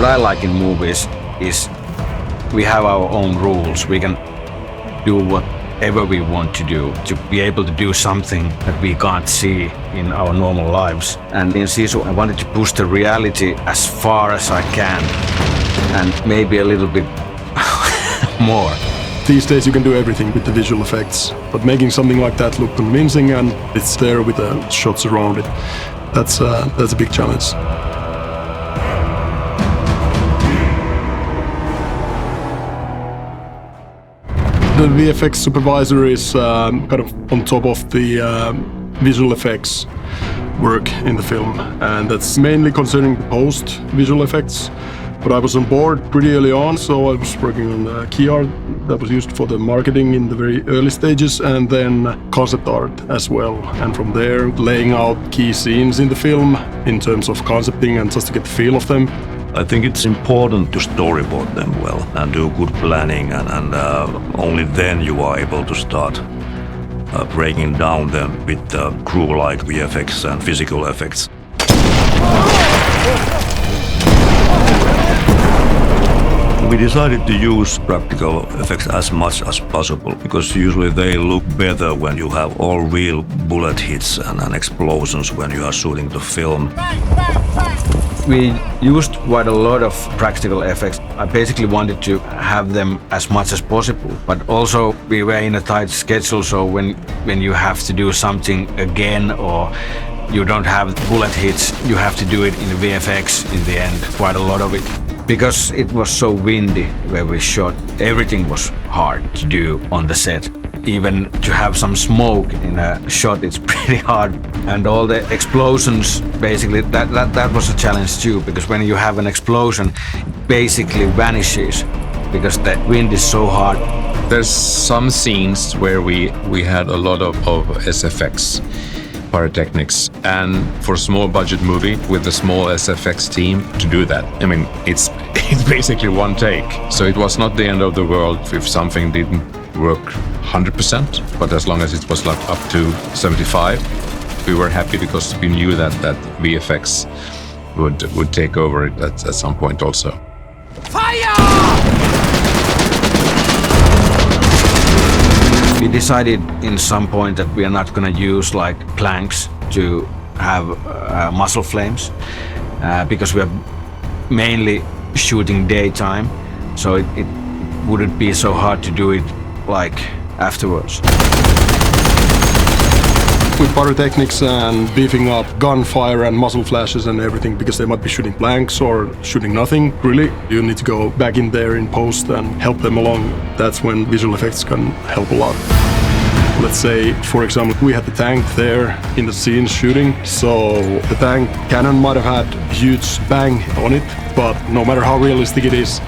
I like in movies is we have our own rules. We can do whatever we want to do to be able to do something that we can't see in our normal lives. And in Sisu, I wanted to push the reality as far as I can, and maybe a little bit more. These days you can do everything with the visual effects, but making something like that look convincing and it's there with the shots around it, that's a big challenge. The VFX supervisor is kind of on top of the visual effects work in the film, and that's mainly concerning the post-visual effects. But I was on board pretty early on, so I was working on key art that was used for the marketing in the very early stages, and then concept art as well. And from there, laying out key scenes in the film in terms of concepting and just to get the feel of them. I think it's important to storyboard them well and do good planning, and only then you are able to start breaking down them with crew-like VFX and physical effects. We decided to use practical effects as much as possible because usually they look better when you have all real bullet hits and explosions when you are shooting the film. We used quite a lot of practical effects. I basically wanted to have them as much as possible, but also we were in a tight schedule, so when you have to do something again or you don't have bullet hits, you have to do it in VFX in the end, quite a lot of it. Because it was so windy where we shot, everything was hard to do on the set. Even to have some smoke in a shot, it's pretty hard. And all the explosions, basically, that was a challenge too, because when you have an explosion, it basically vanishes because the wind is so hard. There's some scenes where we had a lot of SFX. Pyrotechnics, and for a small budget movie with a small SFX team to do that, I mean, it's basically one take. So it was not the end of the world if something didn't work 100%, but as long as it was like up to 75, we were happy because we knew that VFX would take over it at some point also. Fire! We decided in some point that we are not going to use like planks to have muzzle flames because we are mainly shooting daytime, so it wouldn't be so hard to do it like afterwards. With pyrotechnics and beefing up gunfire and muzzle flashes and everything, because they might be shooting blanks or shooting nothing, really, you need to go back in there in post and help them along. That's when visual effects can help a lot. Let's say, for example, we had the tank there in the scene shooting, so the tank cannon might have had a huge bang on it, but no matter how realistic it is,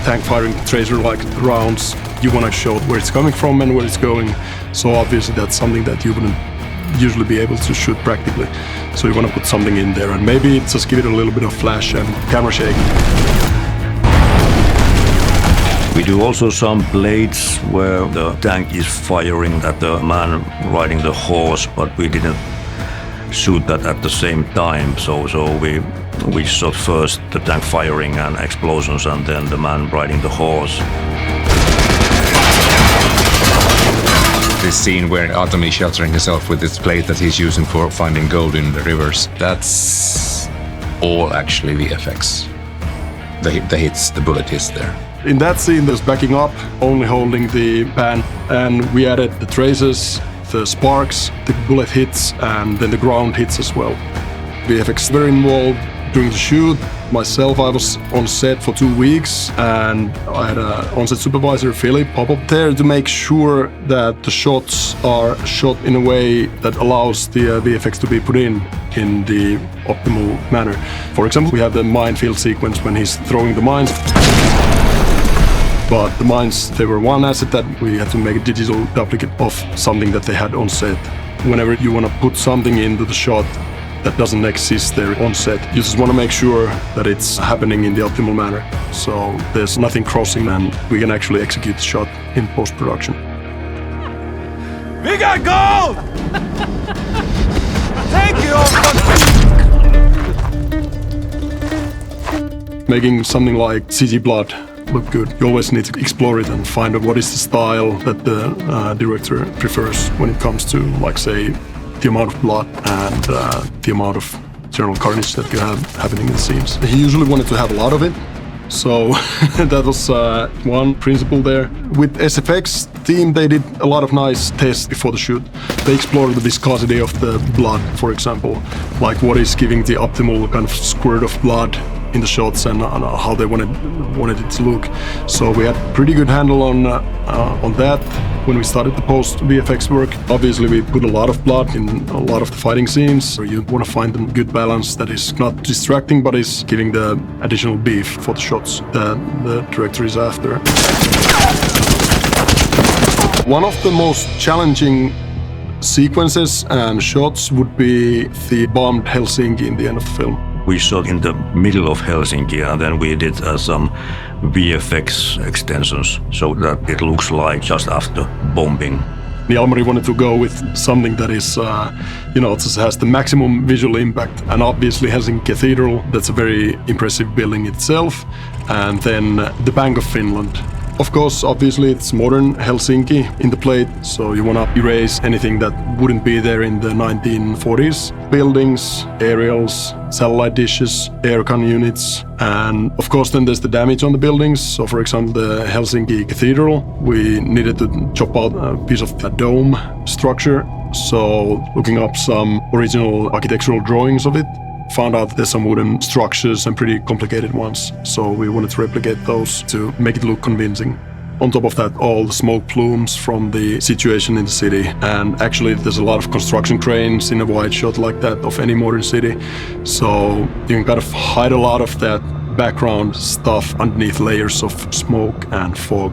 tank firing tracer-like rounds, you want to show where it's coming from and where it's going. So obviously that's something that you wouldn't usually be able to shoot practically. So you want to put something in there and maybe just give it a little bit of flash and camera shake. We do also some blades where the tank is firing at the man riding the horse, but we didn't shoot that at the same time. So we shot first the tank firing and explosions and then the man riding the horse. This scene where Aatami is sheltering himself with this plate that he's using for finding gold in the rivers, that's all actually VFX. The hits, the bullet hits there. In that scene, there's backing up, only holding the pan, and we added the traces, the sparks, the bullet hits, and then the ground hits as well. VFX were involved during the shoot. Myself, I was on set for 2 weeks, and I had an on-set supervisor, Philip, pop up there to make sure that the shots are shot in a way that allows the VFX to be put in the optimal manner. For example, we have the minefield sequence when he's throwing the mines. But the mines, they were one asset that we had to make a digital duplicate of something that they had on set. Whenever you want to put something into the shot that doesn't exist there on set, you just want to make sure that it's happening in the optimal manner. So there's nothing crossing and we can actually execute the shot in post-production. We got gold! Thank you! Making something like CG blood look good, you always need to explore it and find out what is the style that the director prefers when it comes to, like, say, the amount of blood and the amount of general carnage that you have happening in the scenes. He usually wanted to have a lot of it, so that was one principle there. With SFX team, they did a lot of nice tests before the shoot. They explored the viscosity of the blood, for example, like what is giving the optimal kind of squirt of blood in the shots and how they wanted it to look. So we had pretty good handle on that when we started the post VFX work. Obviously, we put a lot of blood in a lot of the fighting scenes. So you want to find a good balance that is not distracting, but is giving the additional beef for the shots that the director is after. One of the most challenging sequences and shots would be the bombed Helsinki in the end of the film. We shot in the middle of Helsinki, and then we did some VFX extensions so that it looks like just after bombing. Jalmari wanted to go with something that is, just has the maximum visual impact. And obviously Helsinki Cathedral, that's a very impressive building itself. And then the Bank of Finland. Of course, obviously it's modern Helsinki in the plate, so you want to erase anything that wouldn't be there in the 1940s. Buildings, aerials, satellite dishes, aircon units, and of course then there's the damage on the buildings. So for example, the Helsinki Cathedral, we needed to chop out a piece of the dome structure. So looking up some original architectural drawings of it, found out there's some wooden structures and pretty complicated ones, so we wanted to replicate those to make it look convincing. On top of that, all the smoke plumes from the situation in the city, and actually there's a lot of construction cranes in a wide shot like that of any modern city, so you can kind of hide a lot of that background stuff underneath layers of smoke and fog.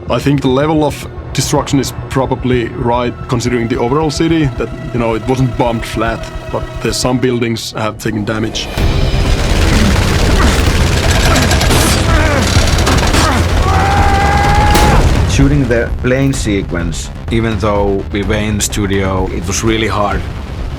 I think the level of destruction is probably right considering the overall city, that, it wasn't bombed flat, but there's some buildings have taken damage. Shooting the plane sequence, even though we were in the studio, it was really hard.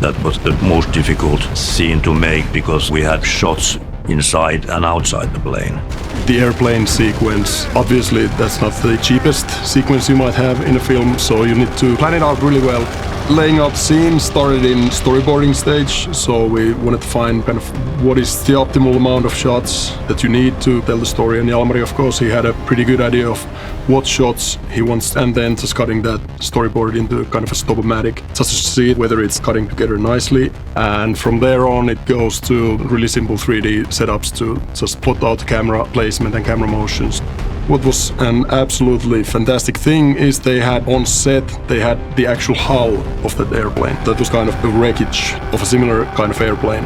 That was the most difficult scene to make because we had shots inside and outside the plane. The airplane sequence, obviously that's not the cheapest sequence you might have in a film, so you need to plan it out really well. Laying out the scene started in storyboarding stage, so we wanted to find kind of what is the optimal amount of shots that you need to tell the story. And Jalmari, of course, he had a pretty good idea of what shots he wants, and then just cutting that storyboard into kind of a stop-o-matic, just to see whether it's cutting together nicely. And from there on, it goes to really simple 3D setups to just plot out the camera placement and camera motions. What was an absolutely fantastic thing is they had on set, they had the actual hull of that airplane. That was kind of the wreckage of a similar kind of airplane.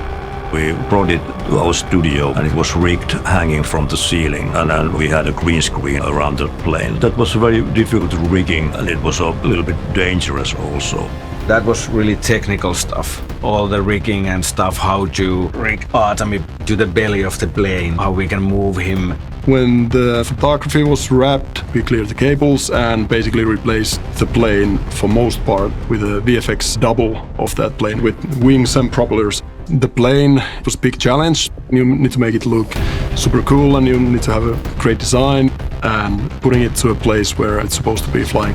We brought it to our studio and it was rigged hanging from the ceiling, and then we had a green screen around the plane. That was very difficult rigging, and it was a little bit dangerous also. That was really technical stuff. All the rigging and stuff, how to rig Aatami to the belly of the plane, how we can move him. When the photography was wrapped, we cleared the cables and basically replaced the plane for most part with a VFX double of that plane with wings and propellers. The plane was a big challenge. You need to make it look super cool and you need to have a great design and putting it to a place where it's supposed to be flying.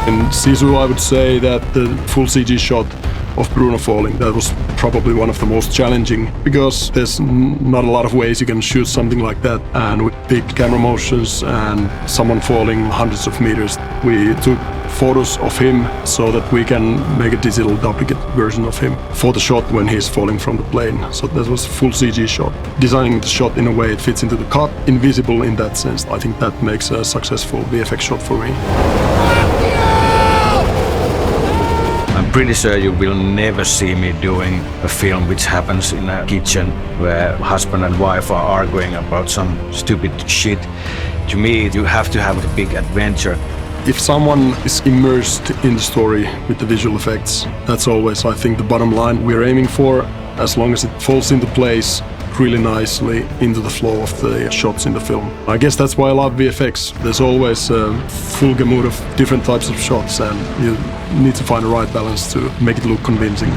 In Sisu, I would say that the full CG shot of Bruno falling, that was probably one of the most challenging, because there's not a lot of ways you can shoot something like that, and with big camera motions and someone falling hundreds of meters, we took photos of him so that we can make a digital duplicate version of him for the shot when he's falling from the plane. So that was a full CG shot. Designing the shot in a way it fits into the cut, invisible in that sense. I think that makes a successful VFX shot for me. I'm pretty sure you will never see me doing a film which happens in a kitchen where husband and wife are arguing about some stupid shit. To me, you have to have a big adventure. If someone is immersed in the story with the visual effects, that's always, I think, the bottom line we're aiming for, as long as it falls into place really nicely into the flow of the shots in the film. I guess that's why I love VFX. There's always a full gamut of different types of shots, and you need to find the right balance to make it look convincing.